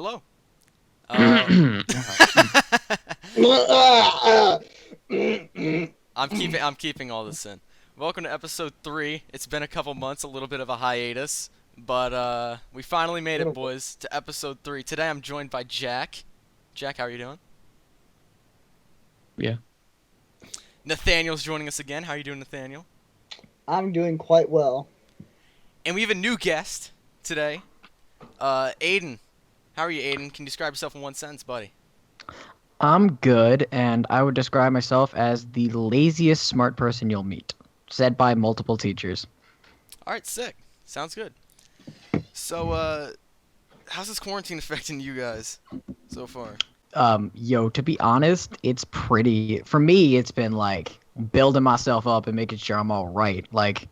Hello. Alright. I'm keeping all this in. Welcome to episode 3. It's been a couple months, a little bit of a hiatus, but we finally made it, Little bit. boys, to episode 3. Today I'm joined by Jack. Jack, how are you doing? Yeah. Nathaniel's joining us again. How are you doing, Nathaniel? I'm doing quite well. And we have a new guest today. Ayden. How are you, Ayden? Can you describe yourself in one sentence, buddy? I'm good, and I would describe myself as the laziest smart person you'll meet, said by multiple teachers. All right, sick. Sounds good. So, how's this quarantine affecting you guys so far? To be honest, it's pretty, for me, it's been like building myself up and making sure I'm all right. Like,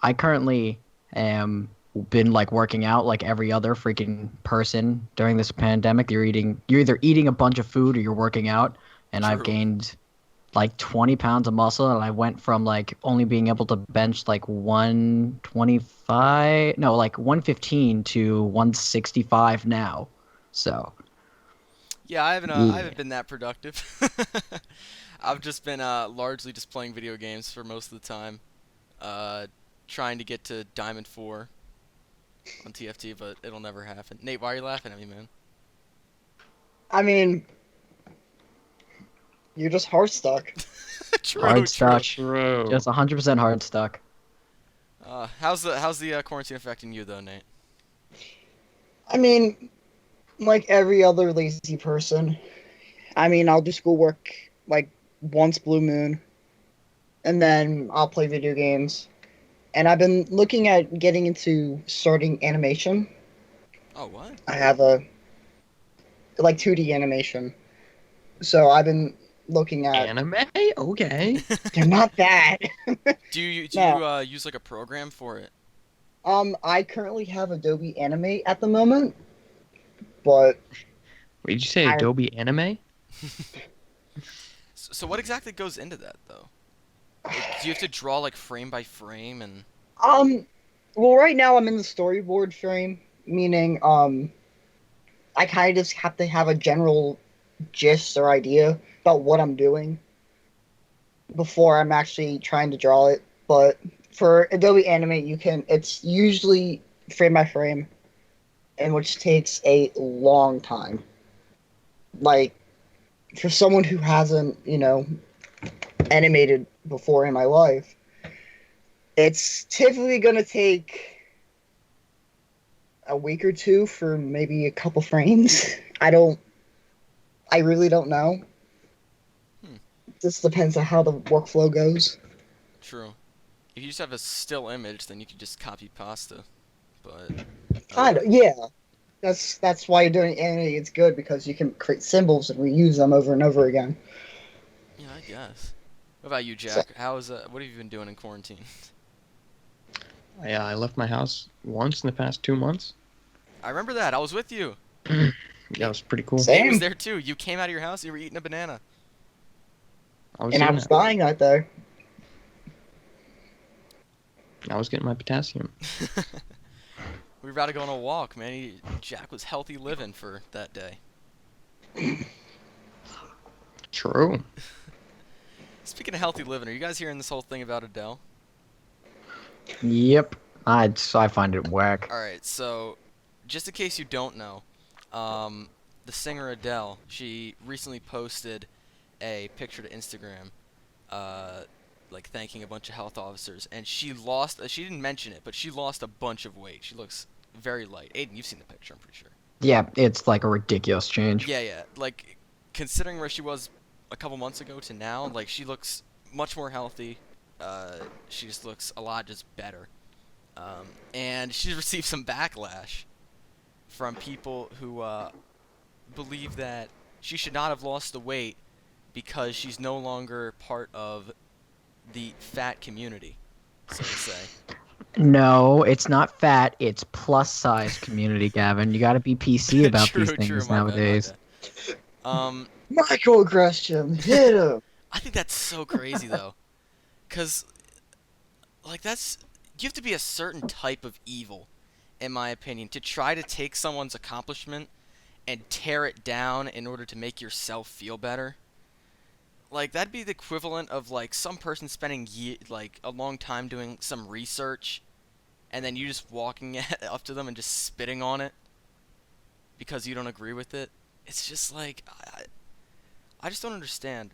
I currently am been like working out like every other freaking person during this pandemic. You're either eating a bunch of food or you're working out, and I've True. gained like 20 pounds of muscle, and I went from like only being able to bench like 125, no, like 115 to 165 now. So, Yeah, I yeah. haven't been that productive. I've just been largely just playing video games for most of the time. Uh, Trying to get to Diamond 4 on TFT, but it'll never happen. Nate, why are you laughing at me, man? I mean, you're just hard stuck. True, Hard true. stuck. Just Just 100% hard stuck. How's the quarantine affecting you though, Nate? I mean, like every other lazy person. I mean, I'll do schoolwork like once blue moon, and then I'll play video games. And I've been looking at getting into starting animation. Oh, what? I have a like 2D animation. So I've been looking at. Anime? Okay. They're not that. No. Do you use like a program for it? I currently have Adobe Animate at the moment, but Wait, did you say I Adobe Anime? So what exactly goes into that though? Like, do you have to draw like frame by frame and? um well right now I'm in the storyboard frame, meaning I kind of just have to have a general gist or idea about what I'm doing before I'm actually trying to draw it. But for Adobe Animate, it's usually frame by frame, and which takes a long time. Like for someone who hasn't, animated before in my life, it's typically going to take a week or two for maybe a couple frames. I really don't know. Hmm. Just depends on how the workflow goes. True. If you just have a still image, then you can just copy pasta. But Kind of, yeah. That's why doing anime is good, because you can create symbols and reuse them over and over again. yeah, I guess. What about you, So, Jack? What have you been doing in quarantine? I left my house once in the past 2 months. I remember that. I was with you. That was pretty cool. Nate was same. there too. You came out of your house. You were eating a banana. I was And I doing was it. dying right there. I was getting my potassium. We were about to go on a walk, man. Jack was healthy living for that day. True. Speaking of healthy living, are you guys hearing this whole thing about Adele? Yep. I find it whack. All right, so just in case you don't know, the singer Adele, she recently posted a picture to Instagram, uh, like thanking a bunch of health officers, and she lost. She didn't mention it, but she lost a bunch of weight. She looks very light. Ayden, you've seen the picture, I'm pretty sure. Yeah, it's like a ridiculous change. Yeah, yeah. Like considering where she was a couple months ago to now, like she looks much more healthy. She just looks a lot just better. And she's received some backlash from people who believe that she should not have lost the weight because she's no longer part of the fat community, so to say. No, it's not fat. It's plus size community, Gavin. You got to be PC about these True, true. things My bad, my nowadays. bad. Um, Microaggression, hit him. I think that's so crazy though, cause like that's you have to be a certain type of evil, in my opinion, to try to take someone's accomplishment and tear it down in order to make yourself feel better. Like that'd be the equivalent of like some person spending like a long time doing some research and then you just walking up to them and just spitting on it because you don't agree with it. It's just like I just don't understand.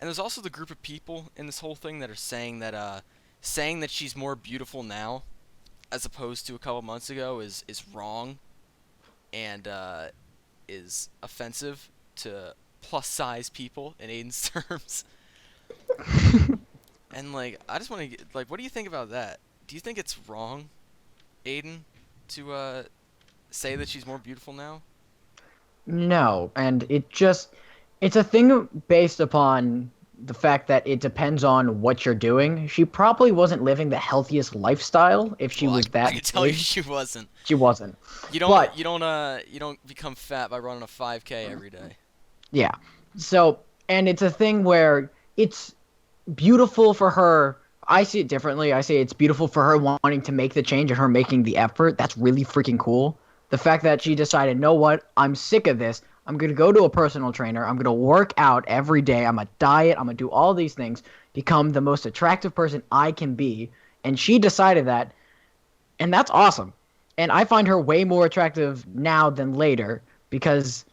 And there's also the group of people in this whole thing that are saying that she's more beautiful now as opposed to a couple months ago is wrong and is offensive to plus size people in Ayden's terms. And like I just want to like what do you think about that? Do you think it's wrong, Ayden, to say that she's more beautiful now? No, and it's a thing based upon the fact that it depends on what you're doing. She probably wasn't living the healthiest lifestyle if she Well, was I that can tell you big. she wasn't. She wasn't. You don't But you don't you don't become fat by running a 5K every day. yeah. So, and it's a thing where it's beautiful for her. I see it differently. I say it's beautiful for her wanting to make the change and her making the effort. That's really freaking cool. The fact that she decided, know what, I'm sick of this. I'm going to go to a personal trainer. I'm going to work out every day. I'm going to diet. I'm going to do all these things, become the most attractive person I can be. And she decided that, and that's awesome. And I find her way more attractive now than later because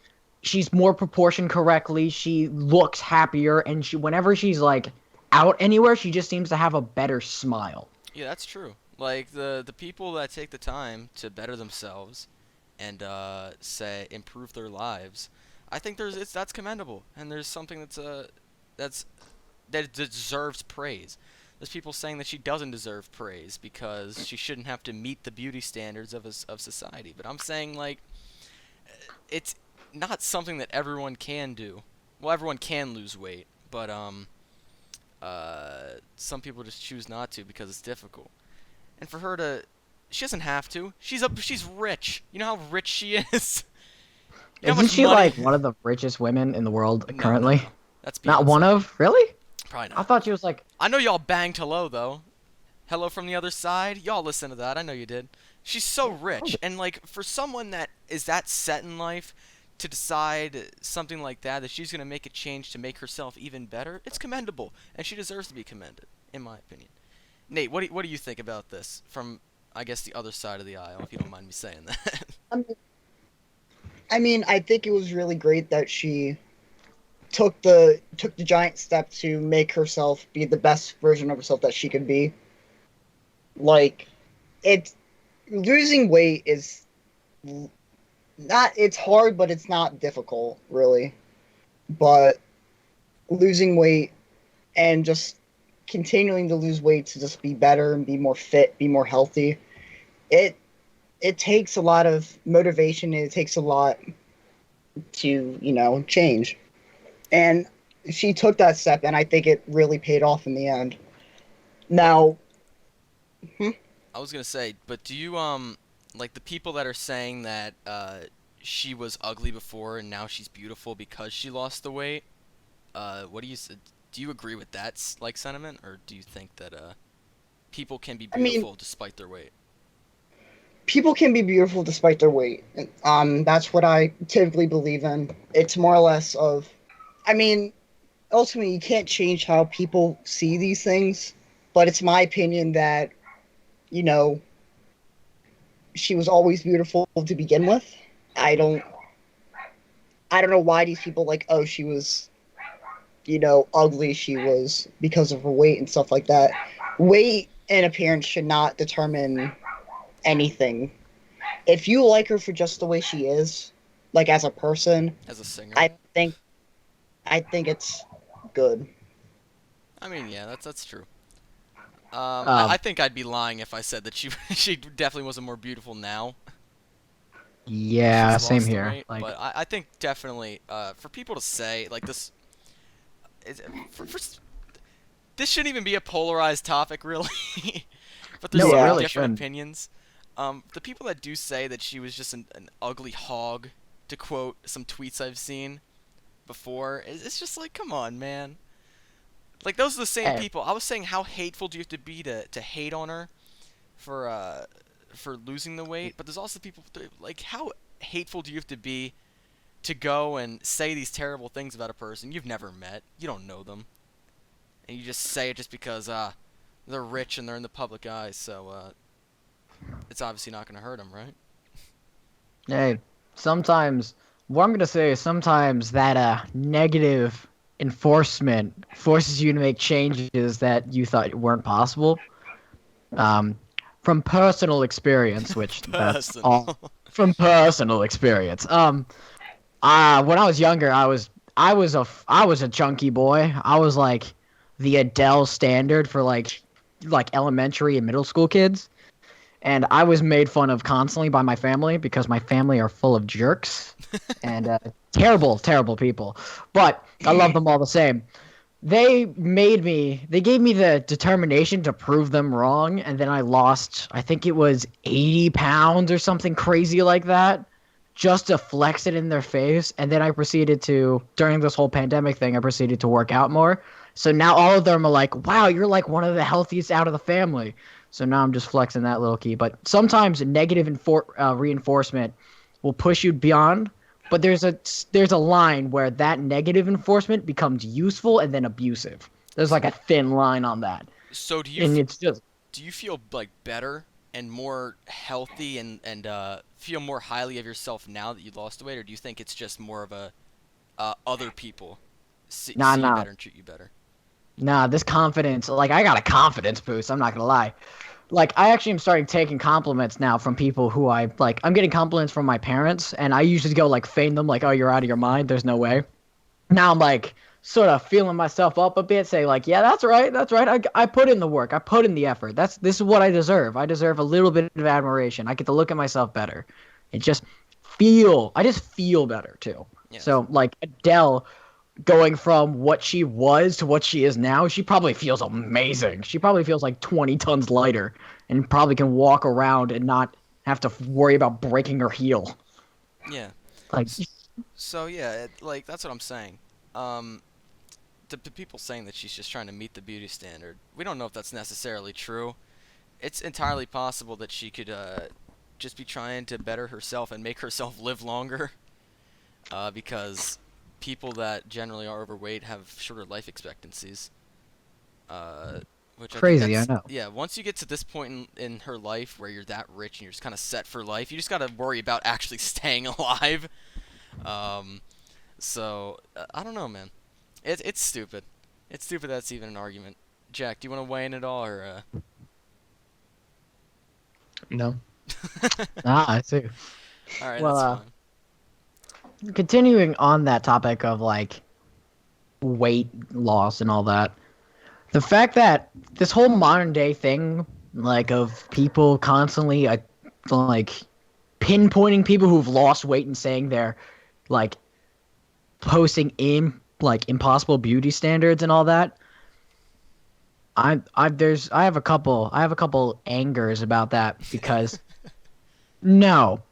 she's more proportioned correctly. She looks happier, and whenever she's like out anywhere, she just seems to have a better smile. Yeah, that's true. Like the people that take the time to better themselves and say improve their lives, I think that's commendable, and there's something that's that deserves praise. There's people saying that she doesn't deserve praise because she shouldn't have to meet the beauty standards of society. But I'm saying like it's not something that everyone can do. Well, everyone can lose weight, but some people just choose not to because it's difficult. And for her to, she doesn't have to. She's rich. You know how rich she is. You know how Isn't much she money? like one of the richest women in the world No, no, currently? no. That's Not Beyonce. one of? Really? Probably I not. thought she was like. I know y'all banged Hello though. Hello from the Other Side. Y'all listen to that. I know you did. She's so rich, and like for someone that is that set in life to decide something like that she's gonna make a change to make herself even better, it's commendable, and she deserves to be commended, in my opinion. Nate, what do you think about this from I guess the other side of the aisle, if you don't mind me saying that? I mean, I think it was really great that she took the giant step to make herself be the best version of herself that she could be. Like, it's losing weight is not it's hard, but it's not difficult really. But losing weight and just continuing to lose weight to just be better and be more fit, be more healthy. It it takes a lot of motivation and it takes a lot to, change. And she took that step and I think it really paid off in the end. Now, hmm? I was gonna say, but do you like the people that are saying that she was ugly before and now she's beautiful because she lost the weight? What do you do you agree with that like sentiment, or do you think that people can be I mean, beautiful despite their weight? people can be beautiful despite their weight. That's what I typically believe in. It's more or less of, I mean, ultimately you can't change how people see these things, but it's my opinion that, you know, she was always beautiful to begin with. I don't, I don't know why these people like, oh, she was, ugly. She was because of her weight and stuff like that. Weight and appearance should not determine anything. If you like her for just the way she is, like as a person, As a singer? I think I think it's good. I mean, yeah, that's true. I Um, think I'd be lying if I said that she she definitely wasn't more beautiful now that yeah, she's same lost the here. weight. Like, But I think definitely for people to say like this, is, this shouldn't even be a polarized topic, really. But there's no, so it many Yeah. really different shouldn't. opinions. The people that do say that she was just an ugly hog, to quote some tweets I've seen before, it's just like, come on, man. Like those are the same Eh, people. I was saying, how hateful do you have to be to hate on her for losing the weight? But there's also people like, how hateful do you have to be to go and say these terrible things about a person you've never met, you don't know them, and you just say it just because they're rich and they're in the public eye, so it's obviously not going to hurt them, right? Hey, sometimes what I'm gonna say is sometimes that negative enforcement forces you to make changes that you thought weren't possible. Um, from personal experience, which that's all Personal. from personal experience. When I was younger, I was a chunky boy. I was like the Adele standard for like elementary and middle school kids. And I was made fun of constantly by my family because my family are full of jerks and terrible, terrible people. But I love them all the same. They gave me the determination to prove them wrong, and then I lost, I think it was 80 pounds or something crazy like that, just to flex it in their face. And then I proceeded to, during this whole pandemic thing, I proceeded to work out more. So now all of them are like, wow, you're like one of the healthiest out of the family. So now I'm just flexing that little key. But sometimes negative reinforcement will push you beyond. But there's a line where that negative enforcement becomes useful and then abusive. There's like a thin line on that, So and it's just do you feel like better and more healthy and feel more highly of yourself now that you lost the weight, or do you think it's just more of a other people nah see you nah better and treat you better? nah. This confidence, like I got a confidence boost. I'm not gonna lie. Like I actually am starting taking compliments now from people who I like. I'm getting compliments from my parents, and I usually go like feign them, like, "Oh, you're out of your mind. There's no way." Now I'm like sort of feeling myself up a bit, say like, yeah, that's right, that's right. I put in the work, I put in the effort. This is what I deserve. I deserve a little bit of admiration. I get to look at myself better, and I just feel better too. Yes. So like Adele going from what she was to what she is now, she probably feels amazing. She probably feels like 20 tons lighter, and probably can walk around and not have to worry about breaking her heel. Yeah. Like, S- So yeah, like that's what I'm saying. Um, the people saying that she's just trying to meet the beauty standard, we don't know if that's necessarily true. It's entirely possible that she could just be trying to better herself and make herself live longer, because people that generally are overweight have shorter life expectancies. Uh, which I think crazy, I that's, know. yeah. Once you get to this point in her life where you're that rich and you're just kind of set for life, you just gotta worry about actually staying alive. Um, I don't know, man. It's stupid. It's stupid that's even an argument. Jack, do you want to weigh in at all, or No. Ah, I see. All right, Well, that's fine. continuing on that topic of like weight loss and all that, the fact that this whole modern day thing, like of people constantly like pinpointing people who've lost weight and saying they're like posting in like impossible beauty standards and all that. I have a couple angers about that because no,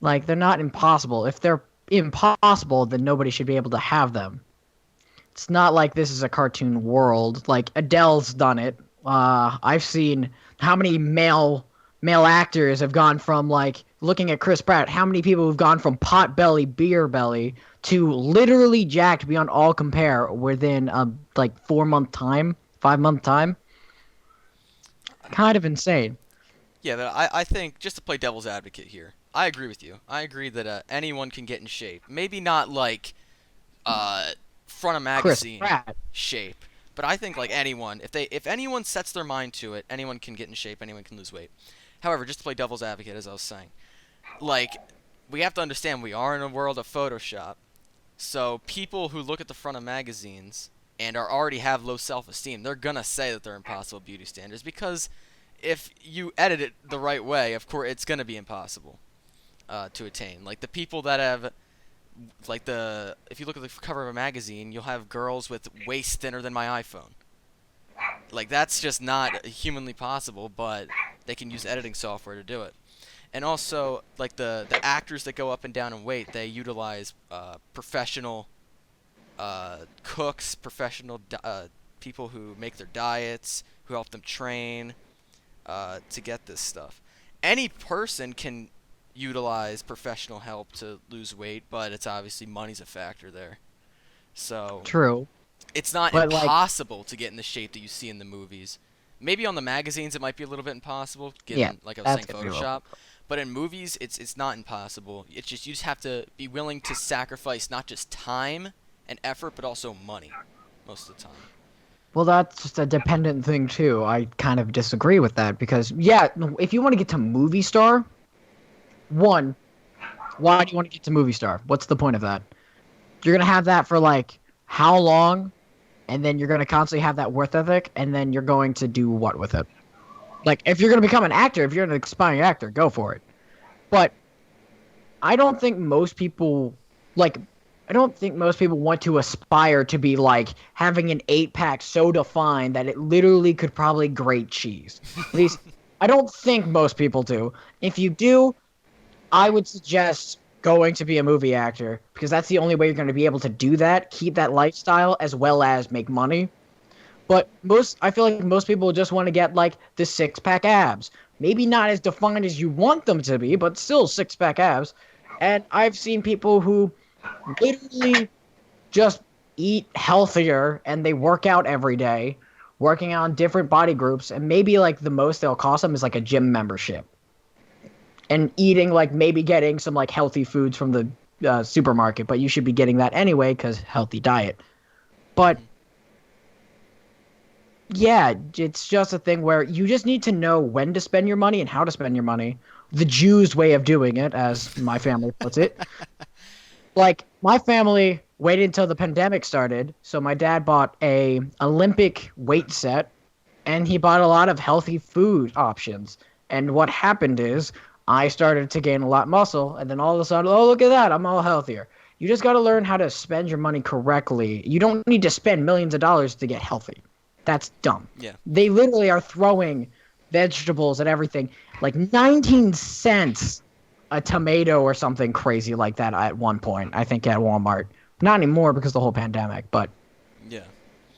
like they're not impossible. If they're impossible, then nobody should be able to have them. It's not like this is a cartoon world. Like Adele's done it. I've seen how many male actors have gone from like looking at Chris Pratt. How many people have gone from pot belly, beer belly to literally jacked beyond all compare within like 4 month time, 5 month time. Kind of insane. Yeah, but I think just to play devil's advocate here, I agree with you. I agree that anyone can get in shape. Maybe not like uh, front of Chris magazine Pratt. shape, but I think like anyone, if anyone sets their mind to it, anyone can get in shape. Anyone can lose weight. However, just to play devil's advocate, as I was saying, like we have to understand we are in a world of Photoshop. So people who look at the front of magazines and are already have low self-esteem, they're gonna say that they're impossible beauty standards because if you edit it the right way, of course it's gonna be impossible to attain. Like the people that have, like if you look at the cover of a magazine, you'll have girls with waist thinner than my iPhone. Like that's just not humanly possible, but they can use editing software to do it. And also, like the actors that go up and down in weight, they utilize professional cooks, professional people who make their diets, who help them train to get this stuff. Any person can utilize professional help to lose weight, but it's obviously money's a factor there. So True, it's not but like, impossible to get in the shape that you see in the movies. Maybe on the magazines it might be a little bit impossible, yeah, given like I was that's saying gonna be a little. Photoshop. But in movies, it's not impossible. It's just you just have to be willing to sacrifice not just time and effort, but also money most of the time. Well, that's just a dependent thing too. I kind of disagree with that because yeah, if you want to get to movie star, one, why do you want to get to movie star? What's the point of that? You're gonna have that for like how long, and then you're gonna constantly have that worth ethic, and then you're going to do what with it? Like, if you're gonna become an actor, if you're an aspiring actor, go for it. But I don't think most people like. I don't think most people want to aspire to be like having an 8-pack so defined that it literally could probably grate cheese. At least, I don't think most people do. If you do, I would suggest going to be a movie actor because that's the only way you're going to be able to do that, keep that lifestyle, as well as make money. But I feel like most people just want to get like the 6-pack abs. Maybe not as defined as you want them to be, but still 6-pack abs. And I've seen people who literally just eat healthier and they work out every day, working on different body groups, and maybe like the most they'll cost them is like a gym membership and eating like maybe getting some like healthy foods from the supermarket, but you should be getting that anyway because healthy diet. But Mhm. yeah, it's just a thing where you just need to know when to spend your money and how to spend your money. The Jews' way of doing it, as my family puts it. Like my family waited until the pandemic started, so my dad bought a Olympic weight set and he bought a lot of healthy food options. And what happened is I started to gain a lot of muscle, and then all of a sudden, oh, look at that, I'm all healthier. You just got to learn how to spend your money correctly. You don't need to spend millions of dollars to get healthy. That's dumb. Yeah. They literally are throwing vegetables and everything like 19 cents a tomato or something crazy like that at one point, I think at Walmart. Not anymore because of the whole pandemic, but Yeah.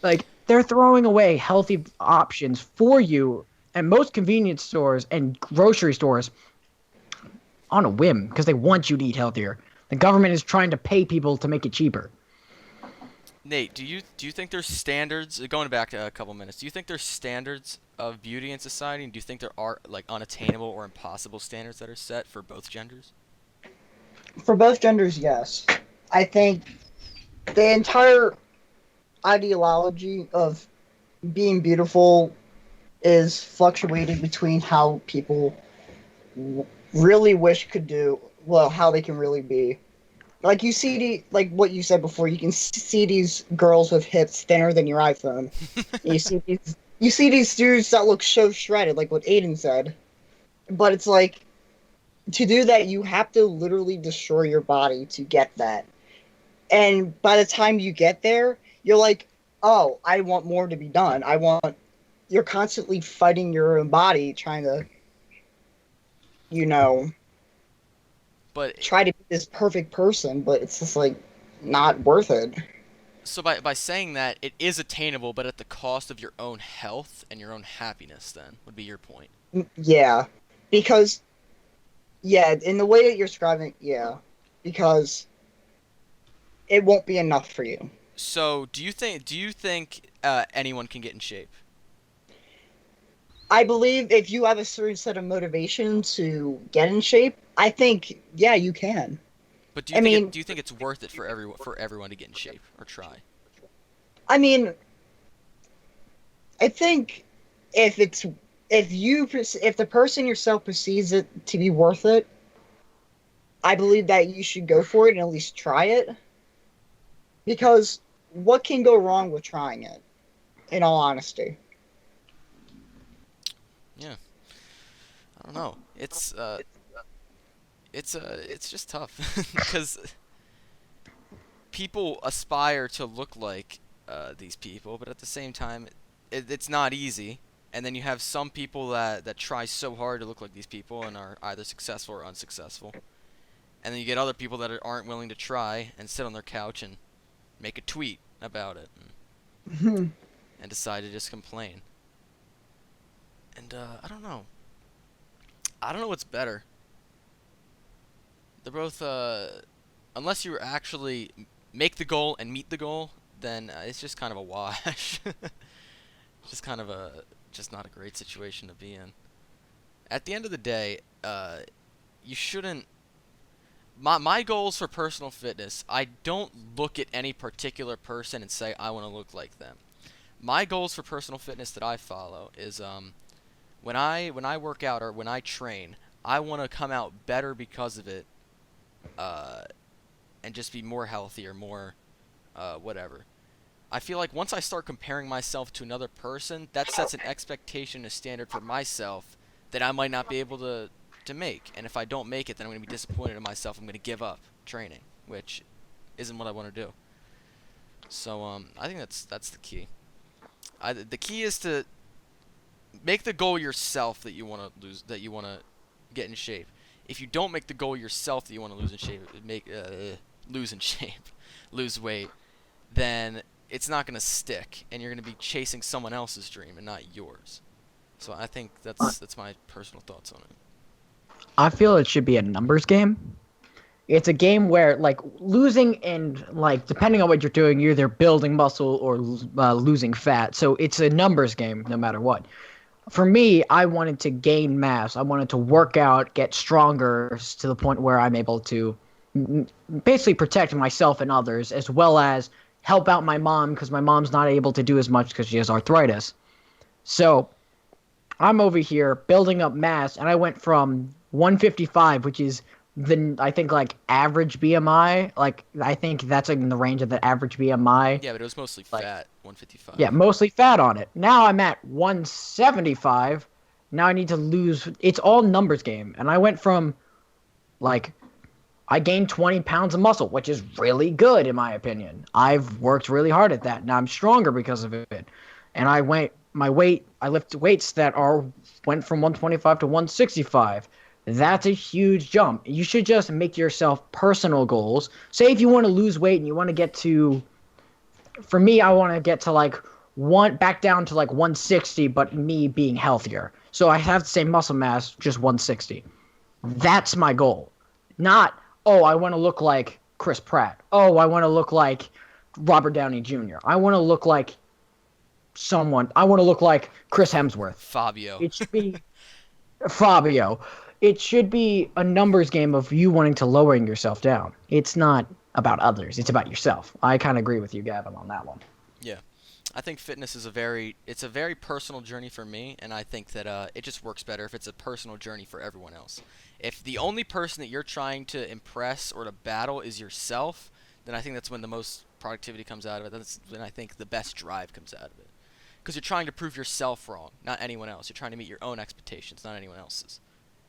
like they're throwing away healthy options for you at most convenience stores and grocery stores on a whim because they want you to eat healthier. The government is trying to pay people to make it cheaper. Nate, do you think there's standards going back to a couple minutes? Do you think there's standards of beauty in society, and do you think there are like unattainable or impossible standards that are set for both genders? For both genders, yes. I think the entire ideology of being beautiful is fluctuating between how people really wish could do, well, how they can really be. Like you see, like what you said before, you can see these girls with hips thinner than your iPhone. And you see these dudes that look so shredded, like what Ayden said. But it's like to do that, you have to literally destroy your body to get that. And by the time you get there, you're like, oh, I want more to be done. You're constantly fighting your own body, trying to, you know, But try to be this perfect person, but it's just like not worth it. so by saying that it is attainable, but at the cost of your own health and your own happiness, then would be your point. Yeah. Because, yeah, in the way that you're describing it, yeah. Because it won't be enough for you. So do you think anyone can get in shape? I believe if you have a certain set of motivation to get in shape, I think, yeah, you can. But I mean, do you think it's worth it for everyone to get in shape or try? I mean, I think if it's if the person yourself perceives it to be worth it, I believe that you should go for it and at least try it. Because what can go wrong with trying it? In all honesty, Yeah, I don't know. It's just tough because people aspire to look like these people, but at the same time, it's not easy. And then you have some people that try so hard to look like these people and are either successful or unsuccessful. And then you get other people that aren't willing to try and sit on their couch and make a tweet about it and decide to just complain. And I don't know. I don't know what's better. unless you actually make the goal and meet the goal, then it's just kind of a wash. Just kind of just not a great situation to be in. At the end of the day, you shouldn't. My goals for personal fitness, I don't look at any particular person and say I want to look like them. My goals for personal fitness that I follow is when I work out or when I train, I want to come out better because of it, uh, and just be more healthy or more whatever. I feel like once I start comparing myself to another person, that sets an expectation, a standard for myself that I might not be able to make. And if I don't make it, then I'm going to be disappointed in myself. I'm going to give up training, which isn't what I want to do. So I think that's the key. The key is to make the goal yourself that you want to lose, that you want to get in shape. If you don't make the goal yourself that you want to lose in shape, lose in shape, lose weight, then it's not going to stick, and you're going to be chasing someone else's dream and not yours. So I think that's my personal thoughts on it. I feel it should be a numbers game. It's a game where like losing and like depending on what you're doing, you're either building muscle or losing fat. So it's a numbers game no matter what. For me, I wanted to gain mass. I wanted to work out, get stronger to the point where I'm able to basically protect myself and others, as well as help out my mom because my mom's not able to do as much because she has arthritis. So I'm over here building up mass, and I went from 155, which is I think like average BMI. Like I think that's like in the range of the average BMI. Yeah, but it was mostly Like, fat, 155. yeah, mostly fat on it. Now I'm at 175. Now I need to lose. It's all numbers game, and I went from like I gained 20 pounds of muscle, which is really good in my opinion. I've worked really hard at that. Now I'm stronger because of it. And I lift weights that went from 125 to 165. That's a huge jump. You should just make yourself personal goals. Say if you want to lose weight and you want to get to, for me, I want to get to like back down to like 160, but me being healthier. So I have the same muscle mass, just 160. That's my goal. Not, oh, I want to look like Chris Pratt. Oh, I want to look like Robert Downey Jr. I want to look like I want to look like Chris Hemsworth. Fabio. It should be Fabio. It should be a numbers game of you wanting to lowering yourself down. It's not about others. It's about yourself. I kind of agree with you, Gavin, on that one. Yeah. I think fitness is it's a very personal journey for me, and I think that it just works better if it's a personal journey for everyone else. If the only person that you're trying to impress or to battle is yourself, then I think that's when the most productivity comes out of it. That's when I think the best drive comes out of it. Because you're trying to prove yourself wrong, not anyone else. You're trying to meet your own expectations, not anyone else's.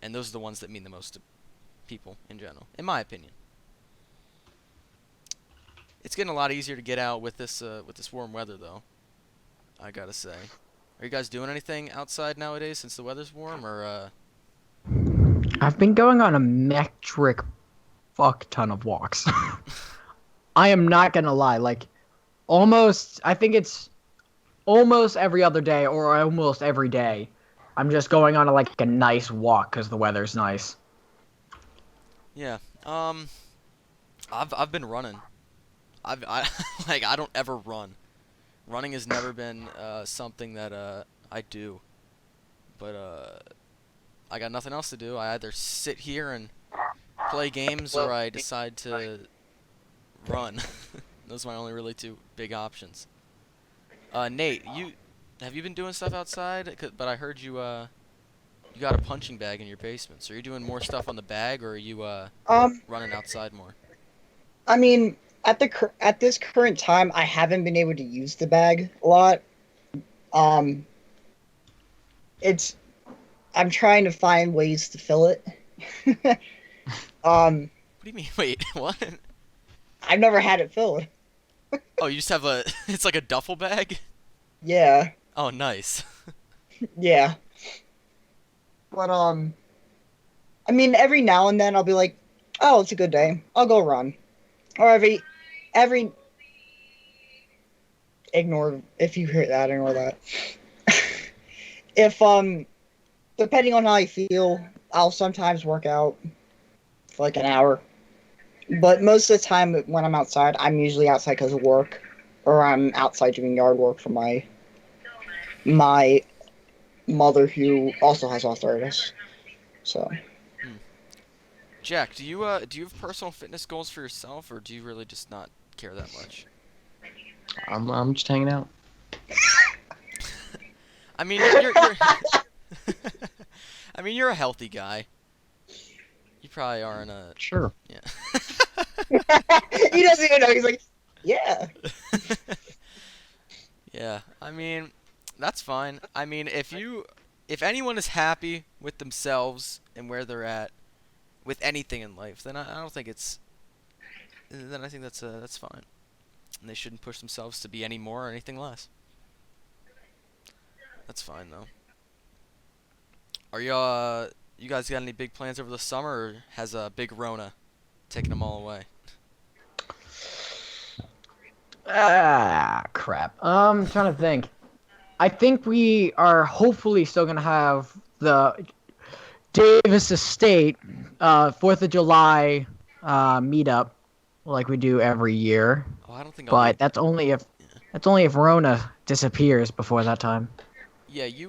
And those are the ones that mean the most to people in general, in my opinion. It's getting a lot easier to get out with this warm weather, though. I gotta say. Are you guys doing anything outside nowadays since the weather's warm, or I've been going on a metric fuck ton of walks. I am not gonna lie. Like, I think it's almost every other day or almost every day. I'm just going on a nice walk because the weather's nice. Yeah. I've been running. I like I don't ever run. Running has never been something that I do. But I got nothing else to do. I either sit here and play games or I decide to run. Those are my only really two big options. Nate, have you been doing stuff outside? But I heard you got a punching bag in your basement. So are you doing more stuff on the bag, or are you running outside more? I mean, at this current time, I haven't been able to use the bag a lot. Um, I'm trying to find ways to fill it. What do you mean? Wait, what? I've never had it filled. Oh, you just have it's like a duffel bag? Yeah, Oh, nice. yeah. But I mean, every now and then I'll be like, "Oh, it's a good day. I'll go run." Or every ignore if you hear that, ignore that. If depending on how I feel, I'll sometimes work out for like an hour. But most of the time when I'm outside, I'm usually outside because of work, or I'm outside doing yard work for my mother who also has arthritis. So Hmm. Jack, do you have personal fitness goals for yourself, or do you really just not care that much? I'm just hanging out. I mean, you're I mean, you're a healthy guy. You probably aren't a Sure. yeah. he doesn't even know. He's like, yeah. Yeah, I mean, that's fine. I mean, if anyone is happy with themselves and where they're at with anything in life, then I don't think it's then I think that's fine. And they shouldn't push themselves to be any more or anything less. That's fine though. Are you guys got any big plans over the summer, or has a big Rona taken them all away? Ah, crap. Trying to think. I think we are hopefully still gonna have the Davis Estate 4th of July meetup like we do every year, Oh, I don't think I'll be. but that's only if Rona disappears before that time. Yeah, you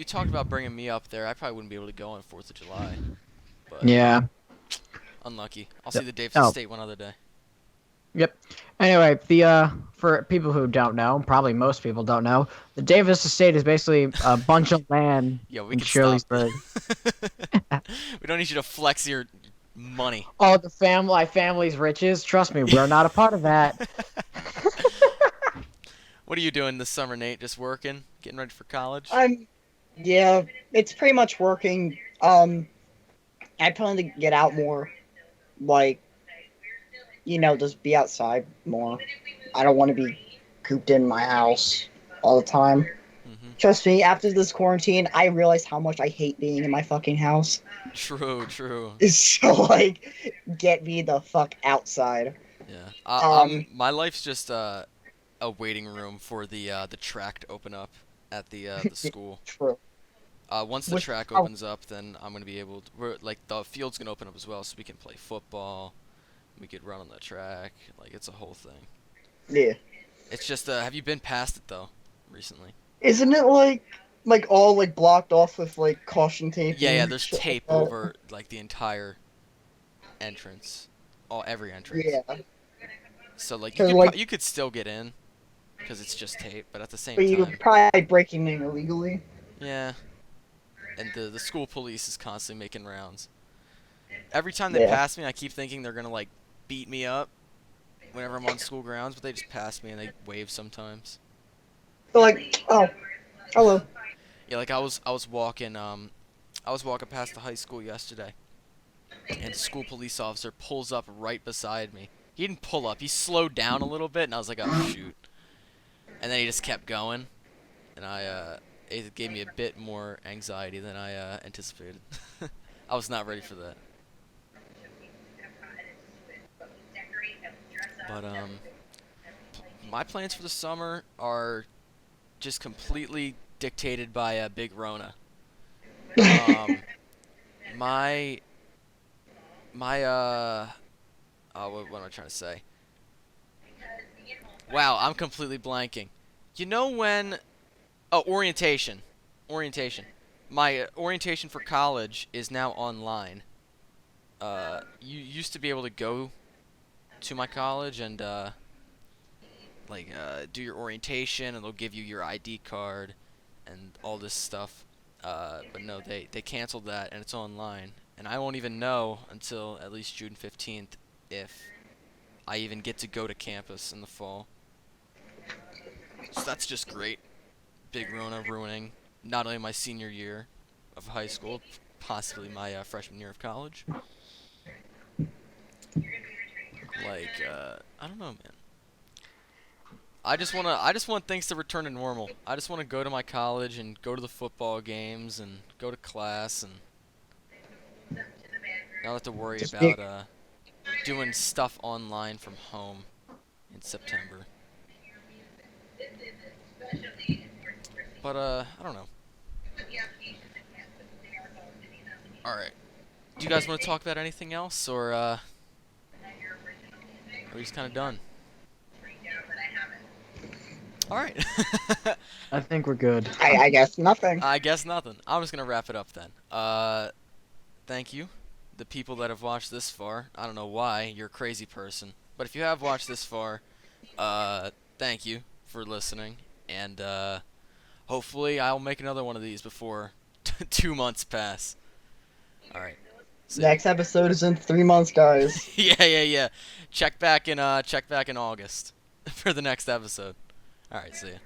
talked about bringing me up there. I probably wouldn't be able to go on 4th of July, but Yeah. unlucky. I'll see Yep. the Davis Oh, Estate one other day. yep. Anyway, the for people who don't know, probably most people don't know, the Davis Estate is basically a bunch of land Yeah, we in can stop. Shirleysburg. We don't need you to flex your money. Oh, my family's riches. Trust me, we're not a part of that. What are you doing this summer, Nate? Just working, getting ready for college? I'm yeah. It's pretty much working. I plan to get out more, like just be outside more. I don't want to be cooped in my house all the time. Mhm. Trust me, after this quarantine, I realized how much I hate being in my fucking house. True, true. So get me the fuck outside. Yeah. Um, My life's just a waiting room for the track to open up at the school. true. Once the Which track oh, opens up, then I'm gonna be able to, like the field's gonna open up as well, so we can play football. We could run on the track. Like it's a whole thing. yeah. It's just have you been past it though recently? Isn't it like all like blocked off with like caution tape Yeah, yeah. and There's shit like tape that? over like the entire entrance, every entrance. Yeah. So like Cause like, you could still get in because it's just tape, but at the same but you're time, probably breaking in illegally. yeah. And the school police is constantly making rounds. Every time they Yeah. pass me, I keep thinking they're gonna like beat me up whenever I'm on school grounds, but they just pass me and they wave sometimes. They're like, oh, hello. Yeah, like I was walking past the high school yesterday, and a school police officer pulls up right beside me. He didn't pull up, he slowed down a little bit, and I was like, oh shoot. And then he just kept going, and it gave me a bit more anxiety than I anticipated. I was not ready for that. But my plans for the summer are just completely dictated by Big Rona. Um, my what am I trying to say? Wow, I'm completely blanking. You know when? Oh, orientation. Orientation. My orientation for college is now online. You used to be able to go to my college and do your orientation, and they'll give you your ID card and all this stuff. But no, they canceled that, and it's online. And I won't even know until at least June 15th if I even get to go to campus in the fall. So that's just great. Big Rona ruining not only my senior year of high school, possibly my freshman year of college. I don't know, man. I just want things to return to normal. I just want to go to my college and go to the football games and go to class and not have to worry Just be about doing stuff online from home in September. But I don't know. All right. do you guys want to talk about anything else, or are we just kind of done? All right. I think we're good. I guess nothing. I guess nothing. I'm just gonna wrap it up then. Thank you, the people that have watched this far. I don't know why you're a crazy person, but if you have watched this far, thank you for listening, and hopefully I'll make another one of these before 2 months pass. All right. See ya. Next episode is in 3 months, guys. Yeah. Check back in August for the next episode. All right. See ya.